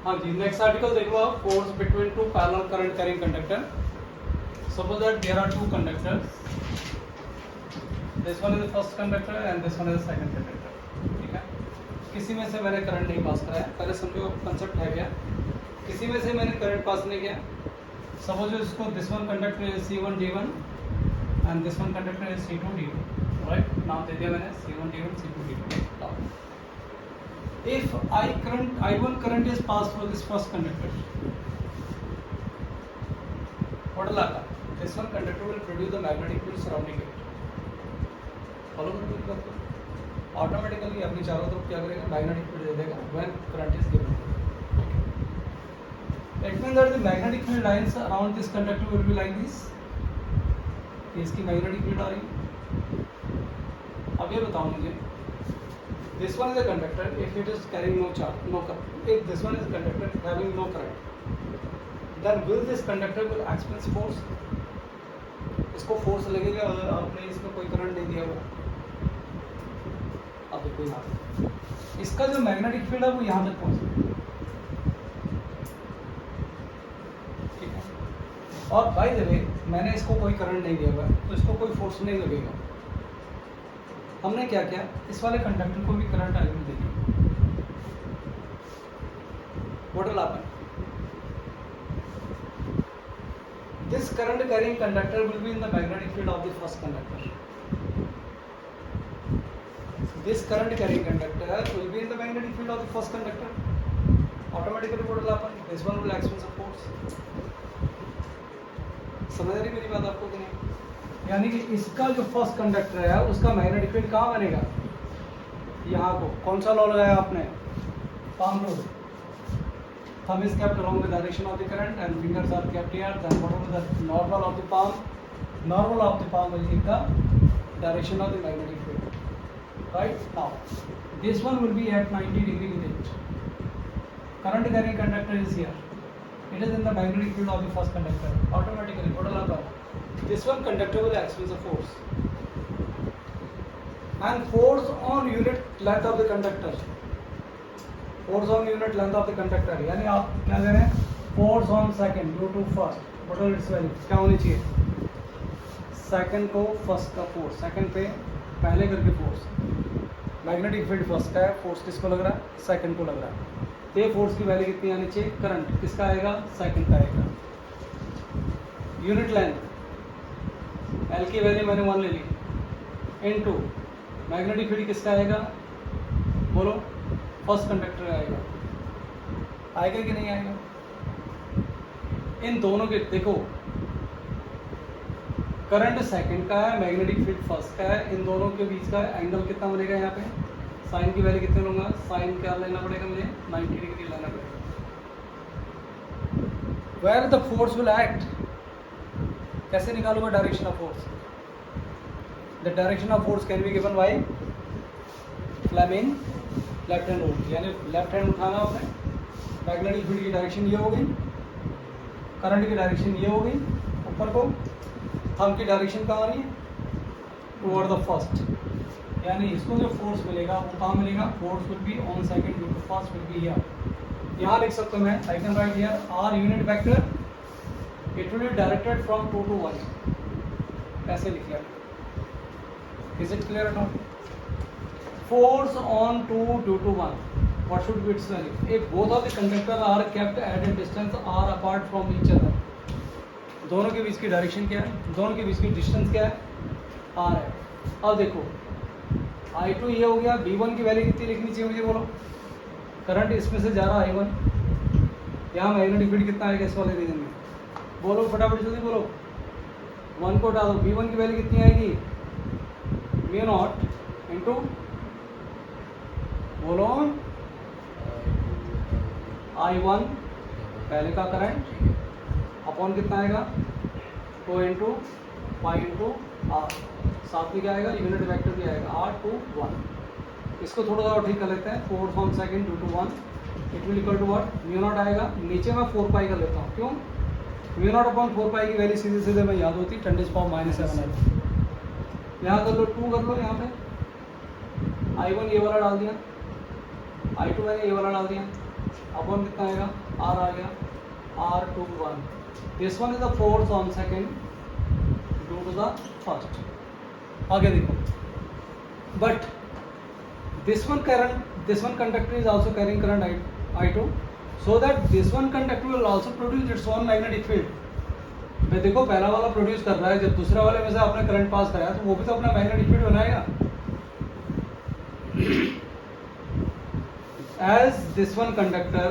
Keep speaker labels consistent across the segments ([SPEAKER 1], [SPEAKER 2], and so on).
[SPEAKER 1] हाँ जी, next article देख लो आप, force between two parallel current carrying conductor. Suppose that there are two conductors, this one is the first conductor and this one is the second conductor. ठीक है, किसी में से मैंने करंट नहीं पास कराया, पहले समझो कंसेप्ट है क्या. किसी में से मैंने करंट पास नहीं किया. सपोज इसको this one conductor is C1 D1 and this one conductor is C2 D2. Right, नाम दे दिया मैंने C1 D1 C2 D2. If I1 current is passed through this first conductor, what will happen? This one conductor will produce the magnetic field surrounding it. Follow करो मेरी बात को. Automatically अपनी चारों तरफ क्या करेगा? Magnetic field दे देगा when current is given. It means that the magnetic field lines around this conductor will be like this. इसकी magnetic field आ रही है. अब ये बताओ मुझे. This one is a conductor if it is carrying no charge, no current. If this one is a conductor having no current, then will this conductor will experience force? इसको force लगेगा अगर आपने इसमें कोई करंट नहीं दिया हुआ. अब देखो यहाँ इसका जो मैग्नेटिक फील्ड है वो यहाँ तक पहुँचे. ठीक है, और बाय द वे मैंने इसको कोई करंट नहीं दिया हुआ तो इसको कोई फोर्स नहीं लगेगा. हमने क्या किया, इस वाले कंडक्टर को भी करंट आई विल देंगे. What will happen? This current carrying conductor will be in the magnetic field of the first conductor. This current carrying conductor will be in the magnetic field of the first conductor. Automatically what will happen? This one will experience a force. समझ रही मेरी बात आपको कि नहीं? यानी कि इसका जो फर्स्ट कंडक्टर है उसका मैग्नेटिक फील्ड कहाँ बनेगा? यहाँ को. कौन सा लॉ लगाया आपने? Palm law. Thumb is kept along the direction of the current and fingers are kept here. Then what is the normal of the palm? Normal of the palm will give the direction of the magnetic field. Right, now this one will be at 90 degree with it. Current carrying conductor is here. It is in the magnetic field of the first conductor. Automatically, what will happen? This one conductor will experience a force, and force on unit length of the conductor. Force on unit length of the conductor. यानी आप क्या कह रहे हैं? Force on second due to first. What will its value? क्या होनी चाहिए? Second को first का force. Second पे पहले करके force. Magnetic field first का है. Force किसको लग रहा है? Second को लग रहा है. ये फोर्स की वैल्यू कितनी आनी चाहिए? करंट किसका आएगा? सेकंड का आएगा. यूनिट लेंथ एल की वैल्यू मैंने 1 ले ली. इनटू मैग्नेटिक फील्ड किसका आएगा? बोलो. फर्स्ट कंडक्टर आएगा. आएगा कि नहीं आएगा? इन दोनों के देखो, करंट सेकंड का है, मैग्नेटिक फील्ड फर्स्ट का है. इन दोनों के बीच का एंगल कितना बनेगा? यहाँ पे साइन की वैल्यू कितने लूँगा? साइन क्या लेना पड़ेगा मुझे? 90 डिग्री लेना पड़ेगा. Where the force will act. कैसे निकालूंगा direction of force? The direction of force can be given by Fleming left hand rule. यानी लेफ्ट हैंड उठाना आपने. मैग्नेटिक फील्ड की डायरेक्शन ये हो गई, करंट की डायरेक्शन ये हो गई. ऊपर को थंब की डायरेक्शन कहाँ आ रही है? Toward the first. यानी इसको जो फोर्स मिलेगा वो कहाँ मिलेगा? Force will be on second due to first will be here. यहाँ लिख सकता हूँ मैं, I can write here R unit vector. It will be directed from 2 to 1. ऐसे लिख लिया. Is it clear not? Force on 2 due to 1. What should be its value? If both of the conductor are kept at a distance R apart from each other. दोनों के बीच की direction क्या है? दोनों के बीच की डिस्टेंस क्या है? आर है. अब देखो I2 ये हो गया. V1 की वैल्यू कितनी लिखनी चाहिए मुझे? बोलो. करंट इसमें से जा रहा है I1. यहाँ मैग्नेटिक फील्ड कितना आएगा इस वाले रीजन में? बोलो फटाफट जल्दी बोलो. 1 को डालो. V1 की वैल्यू कितनी आएगी? μ0 इंटू बोलो I1 पहले का करंट अपॉन कितना आएगा? 2 इंटू पाई इंटू आर. साथ में क्या आएगा? यूनिट वेक्टर भी आएगा R21. इसको थोड़ा सा ठीक कर लेते हैं. 4 from second due to 1 it will equal to what? μ0 आएगा. नीचे मैं 4 पाई कर लेता हूँ. क्यों? μ0 अपॉन 4 पाई की वैल्यू सीधे सीधे में याद होती. 10 -7 है. यहाँ कर लो 2 कर लो. यहाँ पे I1 ये वाला डाल दिया, I2 मैंने ये वाला डाल दिया. अपॉन कितना आएगा, आर आ गया, R21. This one is the force on second due to the first. आगे देखो, but this one conductor is also carrying current I2, so that this one conductor will also produce its own magnetic field. मैं देखो पहला वाला produce कर रहा है, जब दूसरा वाले में से आपने करंट पास कराया तो वो भी तो अपना मैग्नेटिक फील्ड बनाएगा. As this one conductor,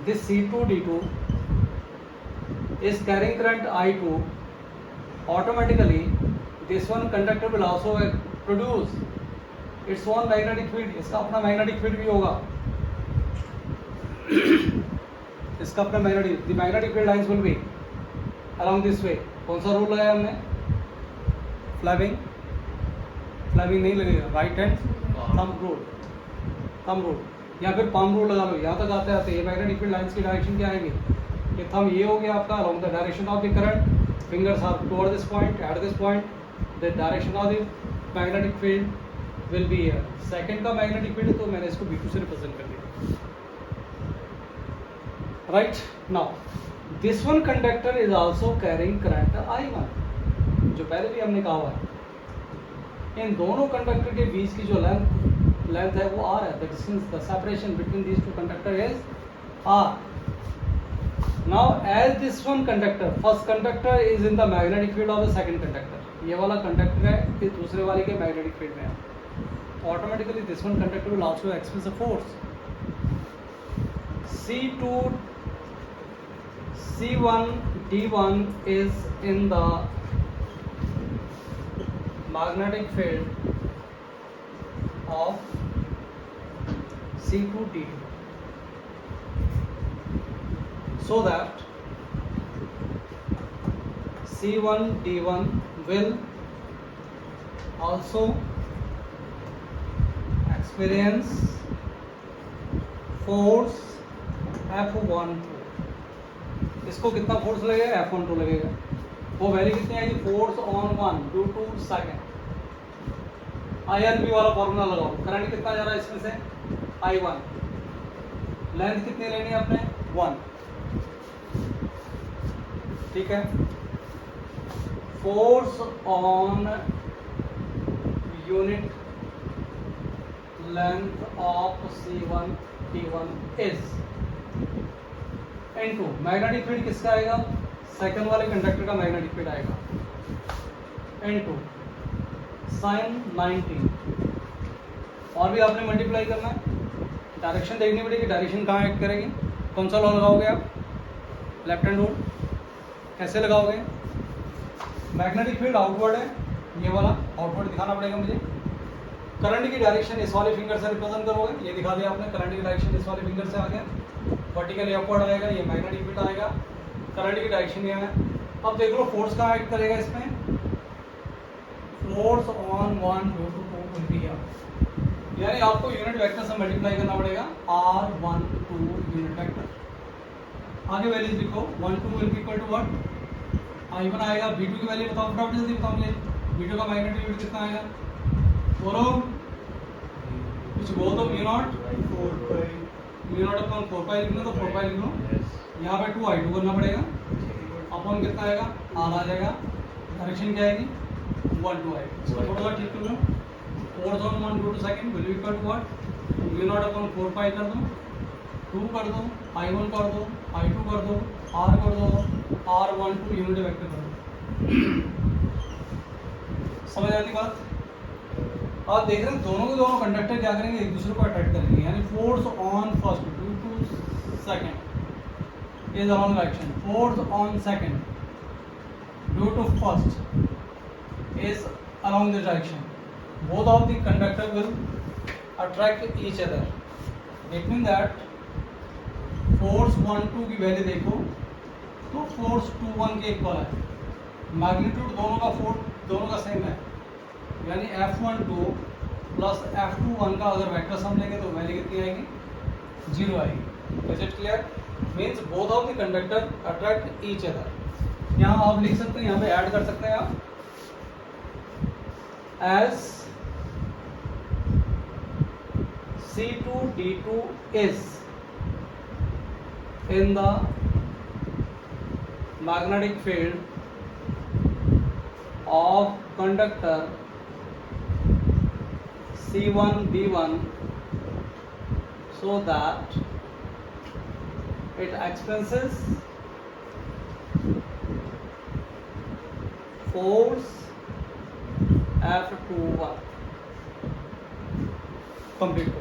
[SPEAKER 1] this C2D2 is carrying current I2, automatically this one conductor will also produce its own magnetic field. इसका अपना मैग्नेटिक फील्ड भी होगा. इसका अपना magnetic, the magnetic field lines will be along this way. कौन सा rule लगाया हमने, फ्लेमिंग नहीं लगेगा, राइट हैंड थंब रूल या फिर पाम रूल लगा लो. यहाँ तक आते आते ये मैग्नेटिक फील्ड लाइंस की डायरेक्शन क्या आएगी, ये थंब ये हो गया आपका along the direction of the current, fingers are toward this point, at this point the direction of the magnetic field will be here. Second का मैग्नेटिक फील्ड तो मैंने इसको B2 से रिप्रेजेंट कर दिया. Right now this one conductor is also carrying current I1, जो पहले भी हमने कहा हुआ है. इन दोनों कंडक्टर के बीच की जो लेंथ है वो R है. The distance, the separation between these two conductor is R. Now as this one conductor, first conductor is in the magnetic field of the second conductor. ये वाला कंडक्टर है, फिर दूसरे वाले के मैग्नेटिक फील्ड में है. Automatically this one conductor will also experience a force. C1D1 is in the magnetic field of C2D2, so that C1D1 will also experience force F12. इसको कितना फोर्स लगेगा, F12 लगेगा. वो वैल्यू कितनी आएगी, force on 1 due to second. INB वाला formula लगाओ. Current कितना जा रहा है इसमें से, I1. लेंथ कितनी लेनी है आपने, 1. ठीक है. Force on unit length of C1D1 is into magnetic field किसका आएगा, सेकंड वाले कंडक्टर का मैग्नेटिक फील्ड आएगा, into sin 90. और भी आपने मल्टीप्लाई करना है. डायरेक्शन देखनी पड़ेगी, डायरेक्शन कहाँ एक्ट करेगी. कौन सा लॉ लगाओगे आप, लेफ्ट हैंड रूल. कैसे लगाओगे, मैग्नेटिक फील्ड आउटवर्ड है, ये वाला आउटवर्ड दिखाना पड़ेगा मुझे. करंट की डायरेक्शन इस वाले फिंगर से रिप्रेजेंट करोगे, ये दिखा दिया आपने. करंट की डायरेक्शन इस वाले फिंगर से आ गया, वर्टिकली अपवर्ड आएगा, ये मैग्नेटिक फील्ड आएगा. करंट की डायरेक्शन ये है. अब देख लो फोर्स कहाँ एक्ट करेगा इसमें, force on 1 due to 2 will be here. यानी आपको यूनिट वेक्टर से मल्टीप्लाई करना पड़ेगा, R12 यूनिट वेक्टर. आगे वैल्यूज लिखो, 1 2 will be equal to what, I1 आएगा. B2 की वैल्यू बताओ, फटाफट जल्दी बताओ मुझे. B2 का मैग्नेटिक फील्ड कितना आएगा, बोलो कुछ बोल दो. म्यू नॉट अपॉन 4 लिखना, तो 4 लिख लो. यहाँ पे 2I2 करना पड़ेगा, अपॉन कितना आएगा, R आ जाएगा. डायरेक्शन क्या आएगी, 1 2I2. थोड़ा सा ठीक कर लो. Force on 1 due to second will be equal to what, mu naught upon 4 कर दो, 2 कर दो, I1 कर दो, I2 कर दो, R कर दो, R12 यूनिट वेक्टर कर दो. समझ आती बात. आप देख रहे हैं दोनों के दोनों कंडक्टर क्या करेंगे, एक दूसरे को अट्रैक्ट करेंगे. यानी force on first due to second is along direction, force on second due to first is along this direction. Both of the conductor will attract each other. It mean that force 1 2 की value देखो तो force 2 1 के equal है. Magnitude दोनों का same है. यानी F12 plus F21 का अगर वेक्टर सम लेंगे तो वैल्यू कितनी आएगी, 0 आएगी. Is it clear. Means both of the conductor attract each other. यहाँ आप लिख सकते हैं, यहाँ पे ऐड कर सकते हैं आप, as C2D2 is in the magnetic field of conductor C1D1 so that it experiences force F21. Complete.